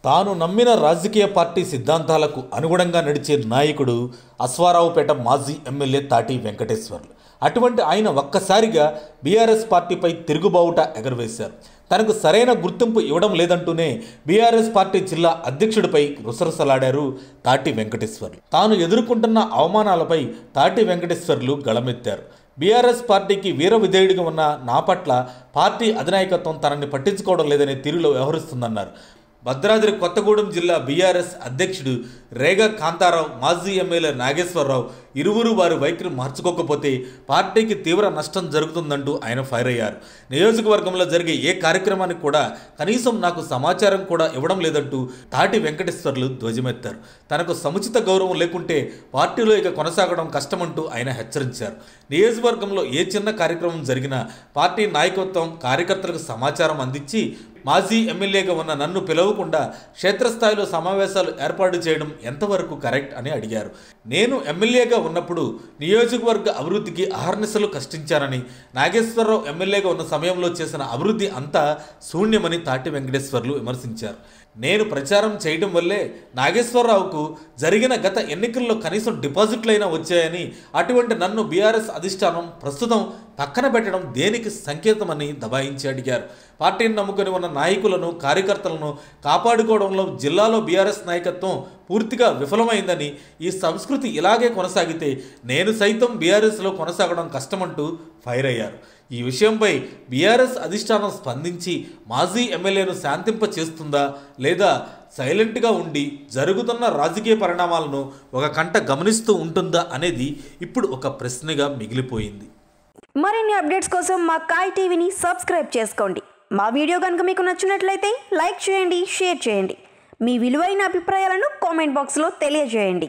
తాను నమ్మిన రాజకీయ పార్టీ సిద్ధాంతాలకు అనుగుణంగా నడిచే నాయకుడు అశ్వారావుపేట మాజీ ఎమ్మెల్యే తాటి వెంకటేశ్వర్లు. అటువంటి ఆయన ఒక్కసారిగా బీఆర్ఎస్ పార్టీపై తిరుగుబావుట ఎగరవేశారు. తనకు సరైన గుర్తింపు ఇవ్వడం లేదంటూనే బీఆర్ఎస్ పార్టీ జిల్లా అధ్యక్షుడిపై రుసరుసలాడారు తాటి వెంకటేశ్వర్లు. తాను ఎదుర్కొంటున్న అవమానాలపై తాటి వెంకటేశ్వర్లు గళమెత్తారు. బీఆర్ఎస్ పార్టీకి వీర విధేయుడిగా ఉన్న నా పట్ల పార్టీ అధినాయకత్వం తనని పట్టించుకోవడం లేదనే తీరులో వ్యవహరిస్తుందన్నారు. భద్రాద్రి కొత్తగూడెం జిల్లా బీఆర్ఎస్ అధ్యక్షుడు రేగా కాంతారావు, మాజీ ఎమ్మెల్యే నాగేశ్వరరావు ఇరువురు వారి వైఖరి మార్చుకోకపోతే పార్టీకి తీవ్ర నష్టం జరుగుతుందంటూ ఆయన ఫైర్ అయ్యారు. నియోజకవర్గంలో జరిగే ఏ కార్యక్రమానికి కూడా కనీసం నాకు సమాచారం కూడా ఇవ్వడం లేదంటూ తాటి వెంకటేశ్వర్లు ధ్వజమెత్తారు. తనకు సముచిత గౌరవం లేకుంటే పార్టీలో ఇక కొనసాగడం కష్టమంటూ ఆయన హెచ్చరించారు. నియోజకవర్గంలో ఏ చిన్న కార్యక్రమం జరిగినా పార్టీ నాయకత్వం కార్యకర్తలకు సమాచారం అందించి మాజీ ఎమ్మెల్యేగా ఉన్న నన్ను పిలవకుండా క్షేత్రస్థాయిలో సమావేశాలు ఏర్పాటు చేయడం ఎంతవరకు కరెక్ట్ అని అడిగారు. నేను ఎమ్మెల్యేగా ఉన్నప్పుడు నియోజకవర్గ అభివృద్ధికి అహర్నిశలు కష్టించానని, నాగేశ్వరరావు ఎమ్మెల్యేగా ఉన్న సమయంలో చేసిన అభివృద్ధి అంతా శూన్యమని తాటి వెంకటేశ్వర్లు విమర్శించారు. నేను ప్రచారం చేయడం వల్లే నాగేశ్వరరావుకు జరిగిన గత ఎన్నికల్లో కనీసం డిపాజిట్లైనా వచ్చాయని, అటువంటి నన్ను బీఆర్ఎస్ అధిష్టానం ప్రస్తుతం పక్కన పెట్టడం దేనికి సంకేతమని దబాయించి అడిగారు. పార్టీని నమ్ముకొని ఉన్న నాయకులను, కార్యకర్తలను కాపాడుకోవడంలో జిల్లాలో బీఆర్ఎస్ నాయకత్వం పూర్తిగా విఫలమైందని, ఈ సంస్కృతి ఇలాగే కొనసాగితే నేను సైతం బీఆర్ఎస్లో కొనసాగడం కష్టమంటూ ఫైర్ అయ్యారు. ఈ విషయంపై బీఆర్ఎస్ అధిష్టానం స్పందించి మాజీ ఎమ్మెల్యేను శాంతింప చేస్తుందా లేదా సైలెంట్గా ఉండి జరుగుతున్న రాజకీయ పరిణామాలను ఒక కంట గమనిస్తూ ఉంటుందా అనేది ఇప్పుడు ఒక ప్రశ్నగా మిగిలిపోయింది. మరిన్ని అప్డేట్స్ కోసం మా కాయ్ టీవీని సబ్స్క్రైబ్ చేసుకోండి. మా వీడియో కనుక మీకు నచ్చినట్లయితే లైక్ చేయండి, షేర్ చేయండి. మీ విలువైన అభిప్రాయాలను కామెంట్ బాక్స్లో తెలియజేయండి.